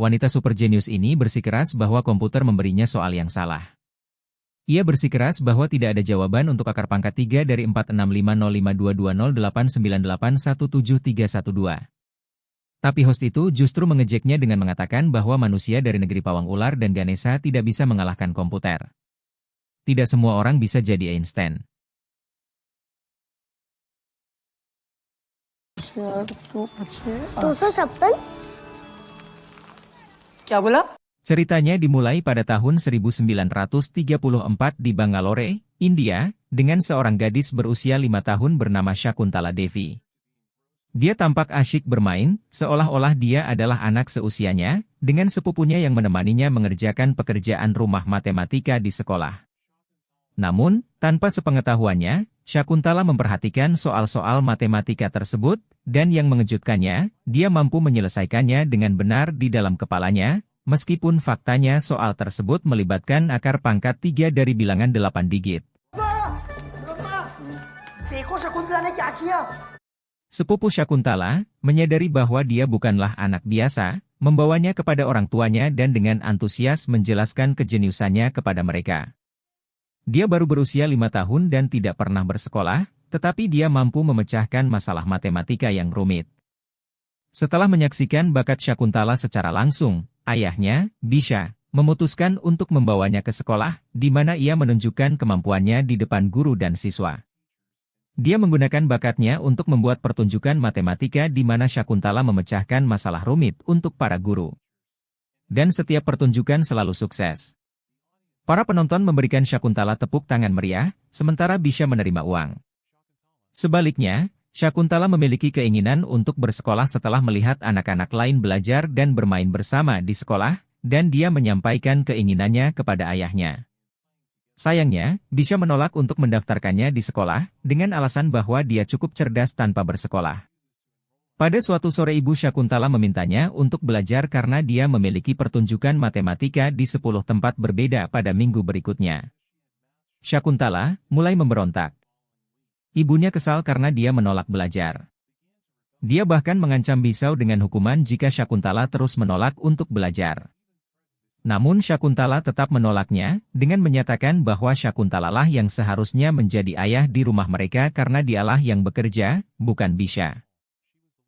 wanita super jenius ini bersikeras bahwa komputer memberinya soal yang salah. Ia bersikeras bahwa tidak ada jawaban untuk akar pangkat 3 dari 465052208981731. Tapi host itu justru mengejeknya dengan mengatakan bahwa manusia dari negeri pawang ular dan Ganesha tidak bisa mengalahkan komputer. Tidak semua orang bisa jadi Einstein. Ceritanya dimulai pada tahun 1934 di Bangalore, India, dengan seorang gadis berusia 5 tahun bernama Shakuntala Devi. Dia tampak asyik bermain, seolah-olah dia adalah anak seusianya, dengan sepupunya yang menemaninya mengerjakan pekerjaan rumah matematika di sekolah. Namun, tanpa sepengetahuannya, Shakuntala memperhatikan soal-soal matematika tersebut, dan yang mengejutkannya, dia mampu menyelesaikannya dengan benar di dalam kepalanya, meskipun faktanya soal tersebut melibatkan akar pangkat 3 dari bilangan 8 digit. Sepupu Shakuntala menyadari bahwa dia bukanlah anak biasa, membawanya kepada orang tuanya dan dengan antusias menjelaskan kejeniusannya kepada mereka. Dia baru berusia 5 tahun dan tidak pernah bersekolah, tetapi dia mampu memecahkan masalah matematika yang rumit. Setelah menyaksikan bakat Shakuntala secara langsung, ayahnya, Bisha, memutuskan untuk membawanya ke sekolah, di mana ia menunjukkan kemampuannya di depan guru dan siswa. Dia menggunakan bakatnya untuk membuat pertunjukan matematika di mana Shakuntala memecahkan masalah rumit untuk para guru. Dan setiap pertunjukan selalu sukses. Para penonton memberikan Shakuntala tepuk tangan meriah, sementara Bisha menerima uang. Sebaliknya, Shakuntala memiliki keinginan untuk bersekolah setelah melihat anak-anak lain belajar dan bermain bersama di sekolah, dan dia menyampaikan keinginannya kepada ayahnya. Sayangnya, Bisha menolak untuk mendaftarkannya di sekolah, dengan alasan bahwa dia cukup cerdas tanpa bersekolah. Pada suatu sore ibu Shakuntala memintanya untuk belajar karena dia memiliki pertunjukan matematika di 10 tempat berbeda pada minggu berikutnya. Shakuntala mulai memberontak. Ibunya kesal karena dia menolak belajar. Dia bahkan mengancam Bisha dengan hukuman jika Shakuntala terus menolak untuk belajar. Namun Shakuntala tetap menolaknya, dengan menyatakan bahwa Shakuntala lah yang seharusnya menjadi ayah di rumah mereka karena dialah yang bekerja, bukan Bisha.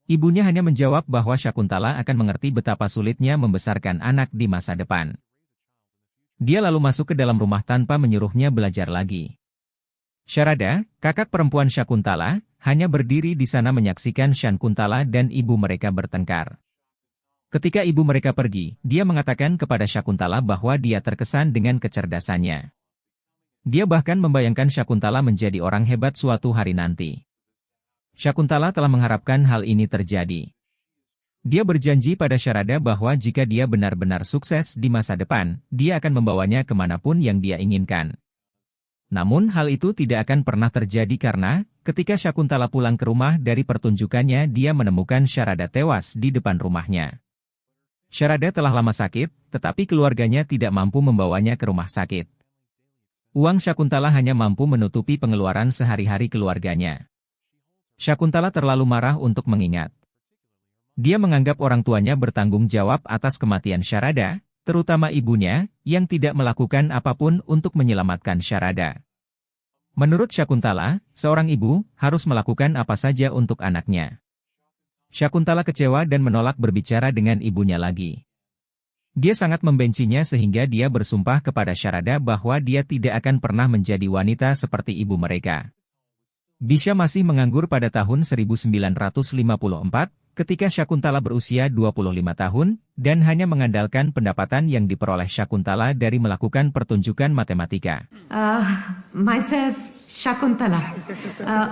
Ibunya hanya menjawab bahwa Shakuntala akan mengerti betapa sulitnya membesarkan anak di masa depan. Dia lalu masuk ke dalam rumah tanpa menyuruhnya belajar lagi. Sharada, kakak perempuan Shakuntala, hanya berdiri di sana menyaksikan Shakuntala dan ibu mereka bertengkar. Ketika ibu mereka pergi, dia mengatakan kepada Shakuntala bahwa dia terkesan dengan kecerdasannya. Dia bahkan membayangkan Shakuntala menjadi orang hebat suatu hari nanti. Shakuntala telah mengharapkan hal ini terjadi. Dia berjanji pada Sharada bahwa jika dia benar-benar sukses di masa depan, dia akan membawanya kemanapun yang dia inginkan. Namun hal itu tidak akan pernah terjadi karena, ketika Shakuntala pulang ke rumah dari pertunjukannya dia menemukan Sharada tewas di depan rumahnya. Sharada telah lama sakit, tetapi keluarganya tidak mampu membawanya ke rumah sakit. Uang Shakuntala hanya mampu menutupi pengeluaran sehari-hari keluarganya. Shakuntala terlalu marah untuk mengingat. Dia menganggap orang tuanya bertanggung jawab atas kematian Sharada, terutama ibunya, yang tidak melakukan apapun untuk menyelamatkan Sharada. Menurut Shakuntala, seorang ibu harus melakukan apa saja untuk anaknya. Shakuntala kecewa dan menolak berbicara dengan ibunya lagi. Dia sangat membencinya sehingga dia bersumpah kepada Sharada bahwa dia tidak akan pernah menjadi wanita seperti ibu mereka. Bisha masih menganggur pada tahun 1954, ketika Shakuntala berusia 25 tahun, dan hanya mengandalkan pendapatan yang diperoleh Shakuntala dari melakukan pertunjukan matematika. Myself, Shakuntala.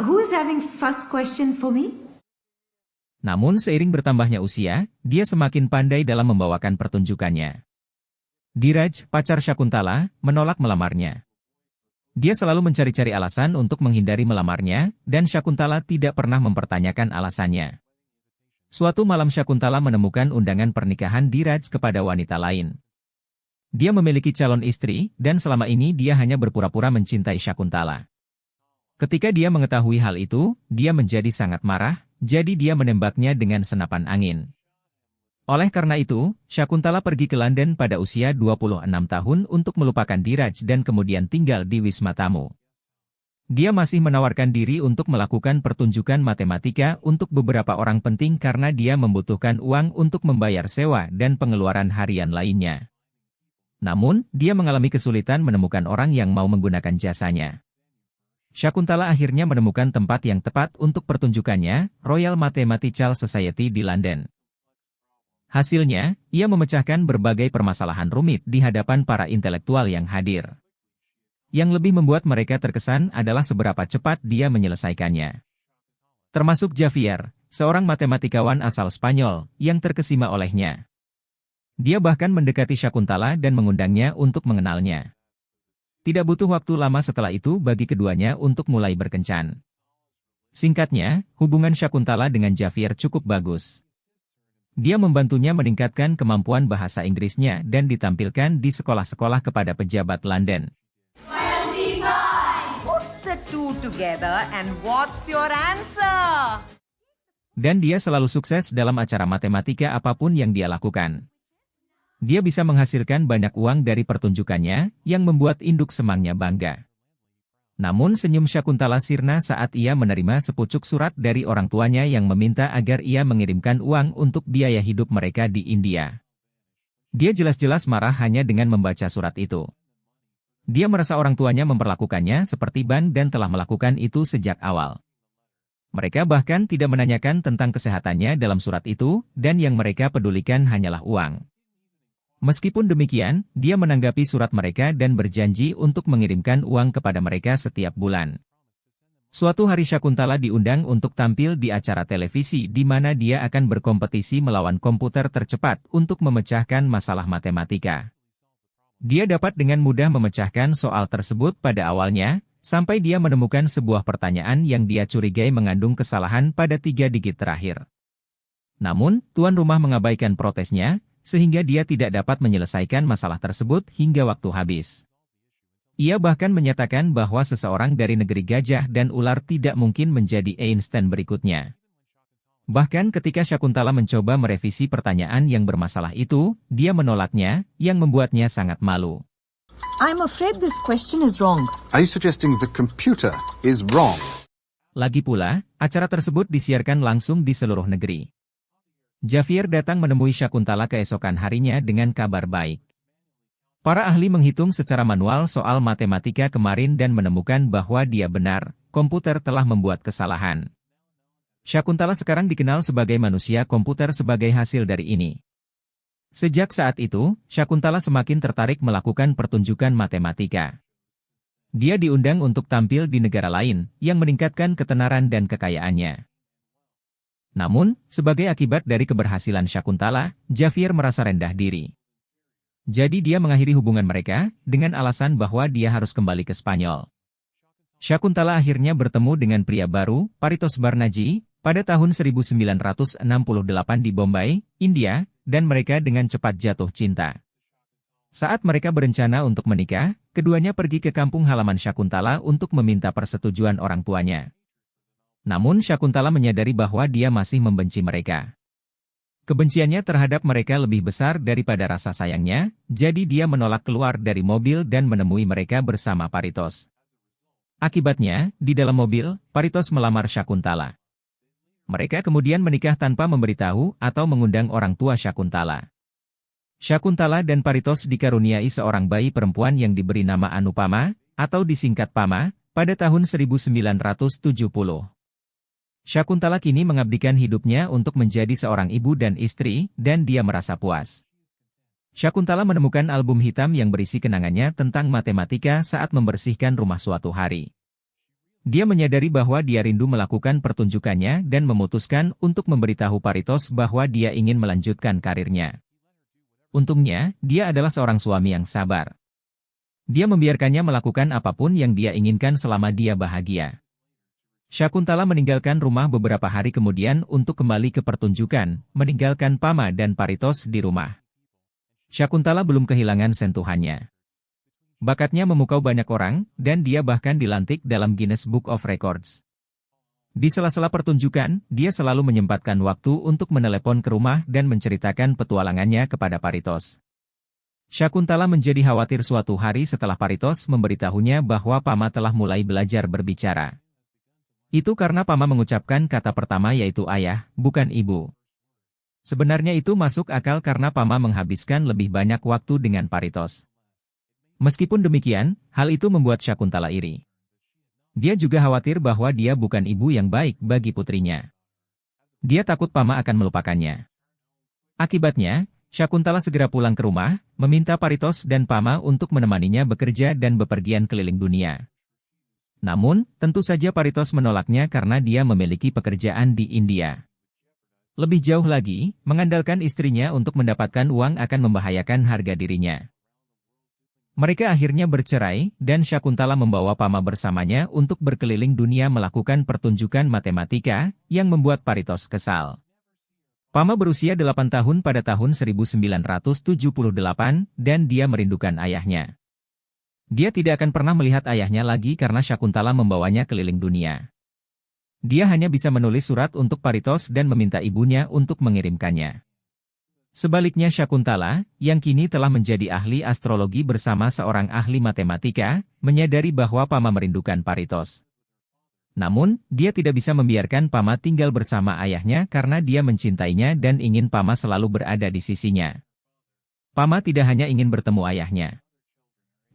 Who is having first question for me? Namun seiring bertambahnya usia, dia semakin pandai dalam membawakan pertunjukannya. Dhiraj, pacar Shakuntala, menolak melamarnya. Dia selalu mencari-cari alasan untuk menghindari melamarnya, dan Shakuntala tidak pernah mempertanyakan alasannya. Suatu malam Shakuntala menemukan undangan pernikahan Dhiraj kepada wanita lain. Dia memiliki calon istri, dan selama ini dia hanya berpura-pura mencintai Shakuntala. Ketika dia mengetahui hal itu, dia menjadi sangat marah, jadi dia menembaknya dengan senapan angin. Oleh karena itu, Syakuntala pergi ke London pada usia 26 tahun untuk melupakan Dheeraj dan kemudian tinggal di Wisma Tamu. Dia masih menawarkan diri untuk melakukan pertunjukan matematika untuk beberapa orang penting karena dia membutuhkan uang untuk membayar sewa dan pengeluaran harian lainnya. Namun, dia mengalami kesulitan menemukan orang yang mau menggunakan jasanya. Syakuntala akhirnya menemukan tempat yang tepat untuk pertunjukannya, Royal Mathematical Society di London. Hasilnya, ia memecahkan berbagai permasalahan rumit di hadapan para intelektual yang hadir. Yang lebih membuat mereka terkesan adalah seberapa cepat dia menyelesaikannya. Termasuk Javier, seorang matematikawan asal Spanyol, yang terkesima olehnya. Dia bahkan mendekati Syakuntala dan mengundangnya untuk mengenalnya. Tidak butuh waktu lama setelah itu bagi keduanya untuk mulai berkencan. Singkatnya, hubungan Syakuntala dengan Javier cukup bagus. Dia membantunya meningkatkan kemampuan bahasa Inggrisnya dan ditampilkan di sekolah-sekolah kepada pejabat London. Put the two together and what's your answer? Dan dia selalu sukses dalam acara matematika apapun yang dia lakukan. Dia bisa menghasilkan banyak uang dari pertunjukannya, yang membuat induk semangnya bangga. Namun senyum Syakuntala sirna saat ia menerima sepucuk surat dari orang tuanya yang meminta agar ia mengirimkan uang untuk biaya hidup mereka di India. Dia jelas-jelas marah hanya dengan membaca surat itu. Dia merasa orang tuanya memperlakukannya seperti ban dan telah melakukan itu sejak awal. Mereka bahkan tidak menanyakan tentang kesehatannya dalam surat itu, dan yang mereka pedulikan hanyalah uang. Meskipun demikian, dia menanggapi surat mereka dan berjanji untuk mengirimkan uang kepada mereka setiap bulan. Suatu hari Syakuntala diundang untuk tampil di acara televisi di mana dia akan berkompetisi melawan komputer tercepat untuk memecahkan masalah matematika. Dia dapat dengan mudah memecahkan soal tersebut pada awalnya, sampai dia menemukan sebuah pertanyaan yang dia curigai mengandung kesalahan pada 3 digit terakhir. Namun, tuan rumah mengabaikan protesnya, sehingga dia tidak dapat menyelesaikan masalah tersebut hingga waktu habis. Ia bahkan menyatakan bahwa seseorang dari negeri gajah dan ular tidak mungkin menjadi Einstein berikutnya. Bahkan ketika Syakuntala mencoba merevisi pertanyaan yang bermasalah itu, dia menolaknya, yang membuatnya sangat malu. I'm afraid this question is wrong. Are you suggesting the computer is wrong? Lagi pula, acara tersebut disiarkan langsung di seluruh negeri. Javier datang menemui Syakuntala keesokan harinya dengan kabar baik. Para ahli menghitung secara manual soal matematika kemarin dan menemukan bahwa dia benar, komputer telah membuat kesalahan. Syakuntala sekarang dikenal sebagai manusia komputer sebagai hasil dari ini. Sejak saat itu, Syakuntala semakin tertarik melakukan pertunjukan matematika. Dia diundang untuk tampil di negara lain, yang meningkatkan ketenaran dan kekayaannya. Namun, sebagai akibat dari keberhasilan Syakuntala, Javier merasa rendah diri. Jadi dia mengakhiri hubungan mereka, dengan alasan bahwa dia harus kembali ke Spanyol. Syakuntala akhirnya bertemu dengan pria baru, Paritos Banerjee, pada tahun 1968 di Bombay, India, dan mereka dengan cepat jatuh cinta. Saat mereka berencana untuk menikah, keduanya pergi ke kampung halaman Syakuntala untuk meminta persetujuan orang tuanya. Namun Syakuntala menyadari bahwa dia masih membenci mereka. Kebenciannya terhadap mereka lebih besar daripada rasa sayangnya, jadi dia menolak keluar dari mobil dan menemui mereka bersama Paritos. Akibatnya, di dalam mobil, Paritos melamar Syakuntala. Mereka kemudian menikah tanpa memberitahu atau mengundang orang tua Syakuntala. Syakuntala dan Paritos dikaruniai seorang bayi perempuan yang diberi nama Anupama, atau disingkat Pama, pada tahun 1970. Syakuntala kini mengabdikan hidupnya untuk menjadi seorang ibu dan istri, dan dia merasa puas. Syakuntala menemukan album hitam yang berisi kenangannya tentang matematika saat membersihkan rumah suatu hari. Dia menyadari bahwa dia rindu melakukan pertunjukannya dan memutuskan untuk memberitahu Paritos bahwa dia ingin melanjutkan karirnya. Untungnya, dia adalah seorang suami yang sabar. Dia membiarkannya melakukan apapun yang dia inginkan selama dia bahagia. Syakuntala meninggalkan rumah beberapa hari kemudian untuk kembali ke pertunjukan, meninggalkan Pama dan Paritos di rumah. Syakuntala belum kehilangan sentuhannya. Bakatnya memukau banyak orang, dan dia bahkan dilantik dalam Guinness Book of Records. Di sela-sela pertunjukan, dia selalu menyempatkan waktu untuk menelepon ke rumah dan menceritakan petualangannya kepada Paritos. Syakuntala menjadi khawatir suatu hari setelah Paritos memberitahunya bahwa Pama telah mulai belajar berbicara. Itu karena Pama mengucapkan kata pertama yaitu ayah, bukan ibu. Sebenarnya itu masuk akal karena Pama menghabiskan lebih banyak waktu dengan Paritos. Meskipun demikian, hal itu membuat Syakuntala iri. Dia juga khawatir bahwa dia bukan ibu yang baik bagi putrinya. Dia takut Pama akan melupakannya. Akibatnya, Syakuntala segera pulang ke rumah, meminta Paritos dan Pama untuk menemaninya bekerja dan bepergian keliling dunia. Namun, tentu saja Paritos menolaknya karena dia memiliki pekerjaan di India. Lebih jauh lagi, mengandalkan istrinya untuk mendapatkan uang akan membahayakan harga dirinya. Mereka akhirnya bercerai, dan Syakuntala membawa Pama bersamanya untuk berkeliling dunia melakukan pertunjukan matematika, yang membuat Paritos kesal. Pama berusia 8 tahun pada tahun 1978, dan dia merindukan ayahnya. Dia tidak akan pernah melihat ayahnya lagi karena Syakuntala membawanya keliling dunia. Dia hanya bisa menulis surat untuk Paritos dan meminta ibunya untuk mengirimkannya. Sebaliknya Syakuntala, yang kini telah menjadi ahli astrologi bersama seorang ahli matematika, menyadari bahwa Pama merindukan Paritos. Namun, dia tidak bisa membiarkan Pama tinggal bersama ayahnya karena dia mencintainya dan ingin Pama selalu berada di sisinya. Pama tidak hanya ingin bertemu ayahnya.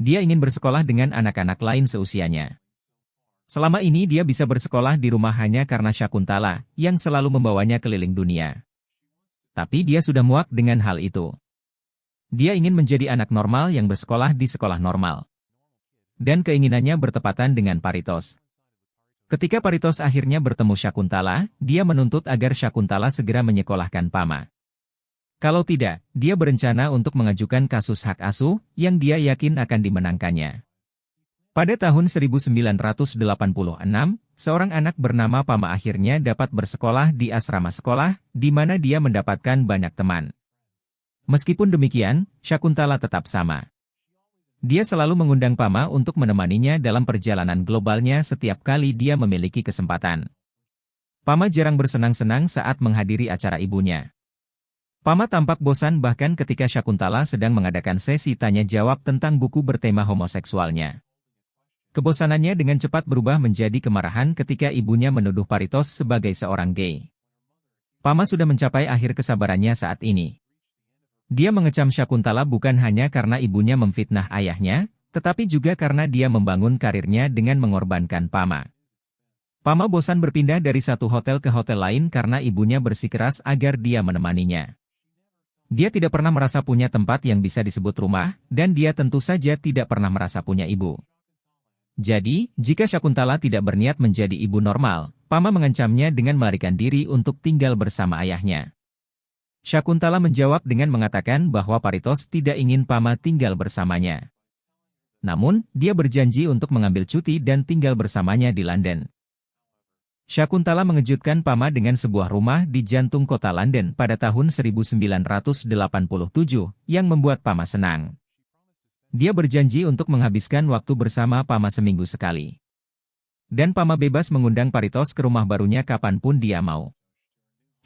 Dia ingin bersekolah dengan anak-anak lain seusianya. Selama ini dia bisa bersekolah di rumah hanya karena Syakuntala, yang selalu membawanya keliling dunia. Tapi dia sudah muak dengan hal itu. Dia ingin menjadi anak normal yang bersekolah di sekolah normal. Dan keinginannya bertepatan dengan Paritos. Ketika Paritos akhirnya bertemu Syakuntala, dia menuntut agar Syakuntala segera menyekolahkan Pama. Kalau tidak, dia berencana untuk mengajukan kasus hak asuh, yang dia yakin akan dimenangkannya. Pada tahun 1986, seorang anak bernama Pama akhirnya dapat bersekolah di asrama sekolah, di mana dia mendapatkan banyak teman. Meskipun demikian, Syakuntala tetap sama. Dia selalu mengundang Pama untuk menemaninya dalam perjalanan globalnya setiap kali dia memiliki kesempatan. Pama jarang bersenang-senang saat menghadiri acara ibunya. Pama tampak bosan bahkan ketika Syakuntala sedang mengadakan sesi tanya-jawab tentang buku bertema homoseksualnya. Kebosanannya dengan cepat berubah menjadi kemarahan ketika ibunya menuduh Paritos sebagai seorang gay. Pama sudah mencapai akhir kesabarannya saat ini. Dia mengecam Syakuntala bukan hanya karena ibunya memfitnah ayahnya, tetapi juga karena dia membangun karirnya dengan mengorbankan Pama. Pama bosan berpindah dari satu hotel ke hotel lain karena ibunya bersikeras agar dia menemaninya. Dia tidak pernah merasa punya tempat yang bisa disebut rumah, dan dia tentu saja tidak pernah merasa punya ibu. Jadi, jika Syakuntala tidak berniat menjadi ibu normal, Pama mengancamnya dengan melarikan diri untuk tinggal bersama ayahnya. Syakuntala menjawab dengan mengatakan bahwa Paritos tidak ingin Pama tinggal bersamanya. Namun, dia berjanji untuk mengambil cuti dan tinggal bersamanya di London. Syakuntala mengejutkan Pama dengan sebuah rumah di jantung kota London pada tahun 1987, yang membuat Pama senang. Dia berjanji untuk menghabiskan waktu bersama Pama seminggu sekali. Dan Pama bebas mengundang Paritos ke rumah barunya kapanpun dia mau.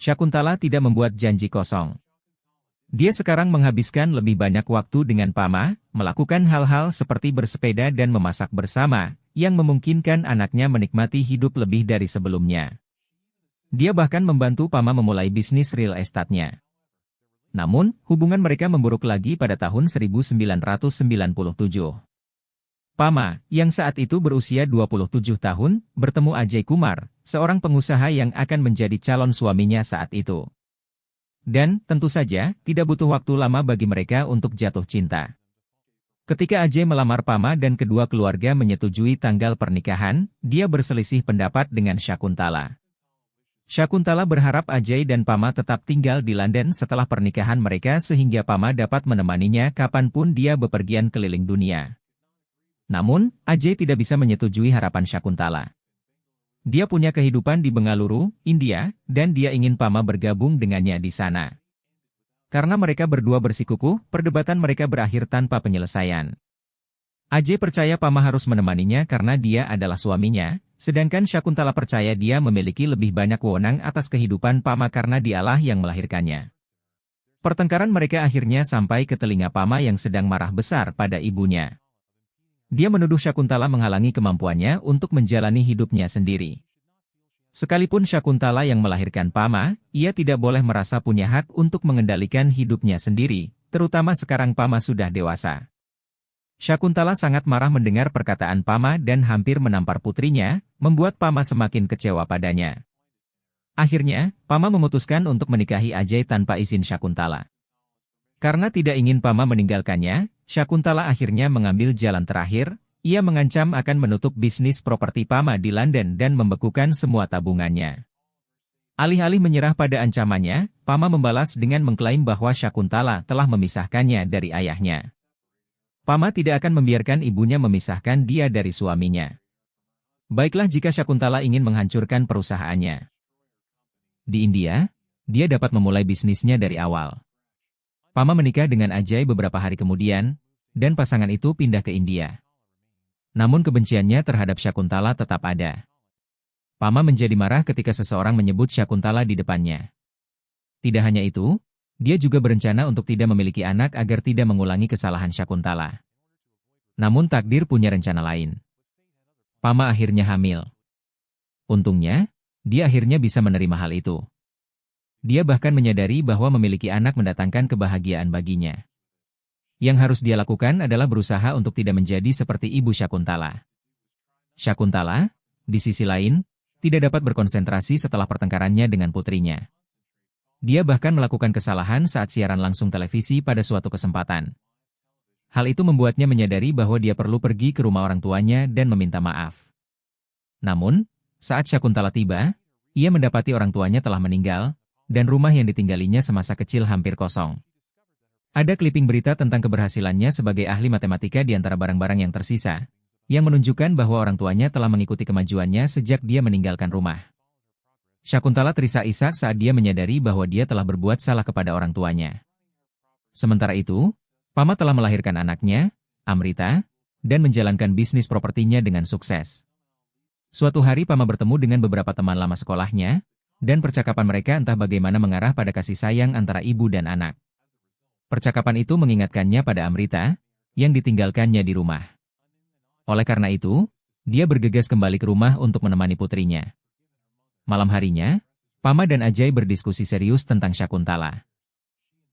Syakuntala tidak membuat janji kosong. Dia sekarang menghabiskan lebih banyak waktu dengan Pama, melakukan hal-hal seperti bersepeda dan memasak bersama, yang memungkinkan anaknya menikmati hidup lebih dari sebelumnya. Dia bahkan membantu Pama memulai bisnis real estate-nya. Namun, hubungan mereka memburuk lagi pada tahun 1997. Pama, yang saat itu berusia 27 tahun, bertemu Ajay Kumar, seorang pengusaha yang akan menjadi calon suaminya saat itu. Dan, tentu saja, tidak butuh waktu lama bagi mereka untuk jatuh cinta. Ketika Ajay melamar Pama dan kedua keluarga menyetujui tanggal pernikahan, dia berselisih pendapat dengan Syakuntala. Syakuntala berharap Ajay dan Pama tetap tinggal di London setelah pernikahan mereka sehingga Pama dapat menemaninya kapanpun dia bepergian keliling dunia. Namun, Ajay tidak bisa menyetujui harapan Syakuntala. Dia punya kehidupan di Bengaluru, India, dan dia ingin Pama bergabung dengannya di sana. Karena mereka berdua bersikukuh, perdebatan mereka berakhir tanpa penyelesaian. Ajay percaya Pama harus menemaninya karena dia adalah suaminya, Sedangkan Syakuntala percaya dia memiliki lebih banyak wewenang atas kehidupan Pama karena dialah yang melahirkannya. Pertengkaran mereka akhirnya sampai ke telinga Pama yang sedang marah besar pada ibunya. Dia menuduh Syakuntala menghalangi kemampuannya untuk menjalani hidupnya sendiri. Sekalipun Syakuntala yang melahirkan Pama, ia tidak boleh merasa punya hak untuk mengendalikan hidupnya sendiri, terutama sekarang Pama sudah dewasa. Syakuntala sangat marah mendengar perkataan Pama dan hampir menampar putrinya, membuat Pama semakin kecewa padanya. Akhirnya, Pama memutuskan untuk menikahi Ajay tanpa izin Syakuntala. Karena tidak ingin Pama meninggalkannya, Syakuntala akhirnya mengambil jalan terakhir. Ia mengancam akan menutup bisnis properti Pama di London dan membekukan semua tabungannya. Alih-alih menyerah pada ancamannya, Pama membalas dengan mengklaim bahwa Syakuntala telah memisahkannya dari ayahnya. Pama tidak akan membiarkan ibunya memisahkan dia dari suaminya. Baiklah jika Syakuntala ingin menghancurkan perusahaannya. Di India, dia dapat memulai bisnisnya dari awal. Pama menikah dengan Ajay beberapa hari kemudian, dan pasangan itu pindah ke India. Namun kebenciannya terhadap Syakuntala tetap ada. Pama menjadi marah ketika seseorang menyebut Syakuntala di depannya. Tidak hanya itu, dia juga berencana untuk tidak memiliki anak agar tidak mengulangi kesalahan Syakuntala. Namun takdir punya rencana lain. Pama akhirnya hamil. Untungnya, dia akhirnya bisa menerima hal itu. Dia bahkan menyadari bahwa memiliki anak mendatangkan kebahagiaan baginya. Yang harus dia lakukan adalah berusaha untuk tidak menjadi seperti ibu Syakuntala. Syakuntala, di sisi lain, tidak dapat berkonsentrasi setelah pertengkarannya dengan putrinya. Dia bahkan melakukan kesalahan saat siaran langsung televisi pada suatu kesempatan. Hal itu membuatnya menyadari bahwa dia perlu pergi ke rumah orang tuanya dan meminta maaf. Namun, saat Syakuntala tiba, ia mendapati orang tuanya telah meninggal, dan rumah yang ditinggalinya semasa kecil hampir kosong. Ada kliping berita tentang keberhasilannya sebagai ahli matematika di antara barang-barang yang tersisa, yang menunjukkan bahwa orang tuanya telah mengikuti kemajuannya sejak dia meninggalkan rumah. Syakuntala terisak-isak saat dia menyadari bahwa dia telah berbuat salah kepada orang tuanya. Sementara itu, Pama telah melahirkan anaknya, Amrita, dan menjalankan bisnis propertinya dengan sukses. Suatu hari Pama bertemu dengan beberapa teman lama sekolahnya, dan percakapan mereka entah bagaimana mengarah pada kasih sayang antara ibu dan anak. Percakapan itu mengingatkannya pada Amrita, yang ditinggalkannya di rumah. Oleh karena itu, dia bergegas kembali ke rumah untuk menemani putrinya. Malam harinya, Pama dan Ajay berdiskusi serius tentang Syakuntala.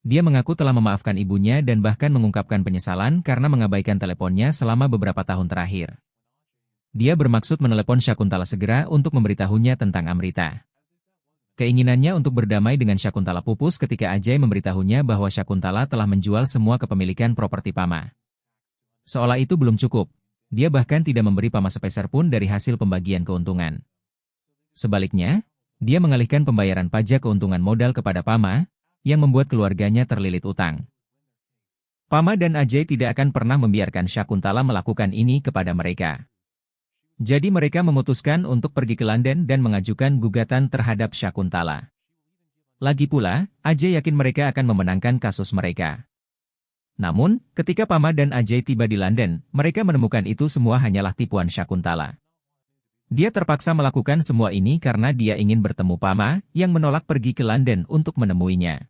Dia mengaku telah memaafkan ibunya dan bahkan mengungkapkan penyesalan karena mengabaikan teleponnya selama beberapa tahun terakhir. Dia bermaksud menelepon Syakuntala segera untuk memberitahunya tentang Amrita. Keinginannya untuk berdamai dengan Syakuntala pupus ketika Ajay memberitahunya bahwa Syakuntala telah menjual semua kepemilikan properti Pama. Seolah itu belum cukup, dia bahkan tidak memberi Pama sepeser pun dari hasil pembagian keuntungan. Sebaliknya, dia mengalihkan pembayaran pajak keuntungan modal kepada Pama, yang membuat keluarganya terlilit utang. Pama dan Ajay tidak akan pernah membiarkan Syakuntala melakukan ini kepada mereka. Jadi mereka memutuskan untuk pergi ke London dan mengajukan gugatan terhadap Syakuntala. Lagi pula, Ajay yakin mereka akan memenangkan kasus mereka. Namun, ketika Pama dan Ajay tiba di London, mereka menemukan itu semua hanyalah tipuan Syakuntala. Dia terpaksa melakukan semua ini karena dia ingin bertemu Pama, yang menolak pergi ke London untuk menemuinya.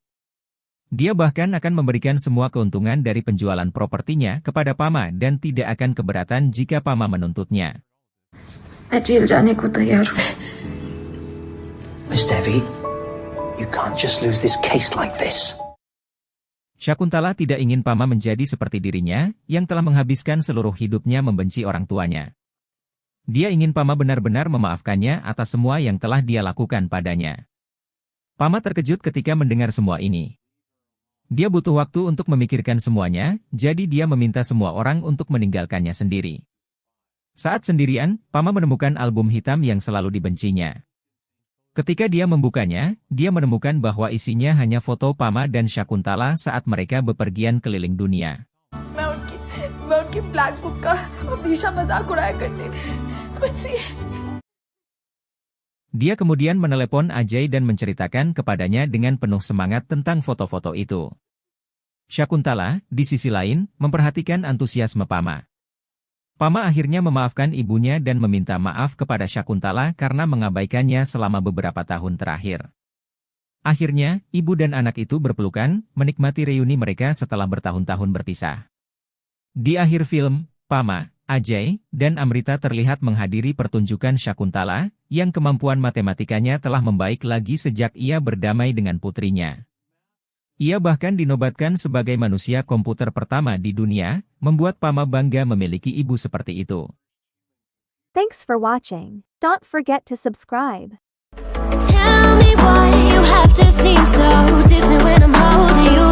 Dia bahkan akan memberikan semua keuntungan dari penjualan propertinya kepada Pama dan tidak akan keberatan jika Pama menuntutnya. मैं जेल जाने को तैयार हूँ। Miss Devi, you can't just lose this case like this. Syakuntala tidak ingin Pama menjadi seperti dirinya, yang telah menghabiskan seluruh hidupnya membenci orang tuanya. Dia ingin Pama benar-benar memaafkannya atas semua yang telah dia lakukan padanya. Pama terkejut ketika mendengar semua ini. Dia butuh waktu untuk memikirkan semuanya, jadi dia meminta semua orang untuk meninggalkannya sendiri. Saat sendirian, Pama menemukan album hitam yang selalu dibencinya. Ketika dia membukanya, dia menemukan bahwa isinya hanya foto Pama dan Syakuntala saat mereka bepergian keliling dunia. मैं उनकी black book का हमेशा मजाक उड़ाया करती थी। Dia kemudian menelepon Ajay dan menceritakan kepadanya dengan penuh semangat tentang foto-foto itu. Syakuntala, di sisi lain, memperhatikan antusiasme Pama. Pama akhirnya memaafkan ibunya dan meminta maaf kepada Syakuntala karena mengabaikannya selama beberapa tahun terakhir. Akhirnya, ibu dan anak itu berpelukan, menikmati reuni mereka setelah bertahun-tahun berpisah. Di akhir film, Pama, Ajay, dan Amrita terlihat menghadiri pertunjukan Syakuntala, yang kemampuan matematikanya telah membaik lagi sejak ia berdamai dengan putrinya. Ia bahkan dinobatkan sebagai manusia komputer pertama di dunia, membuat Pama bangga memiliki ibu seperti itu. Thanks for watching. Don't forget to subscribe. Tell me why you have to seem so distant when I'm holding you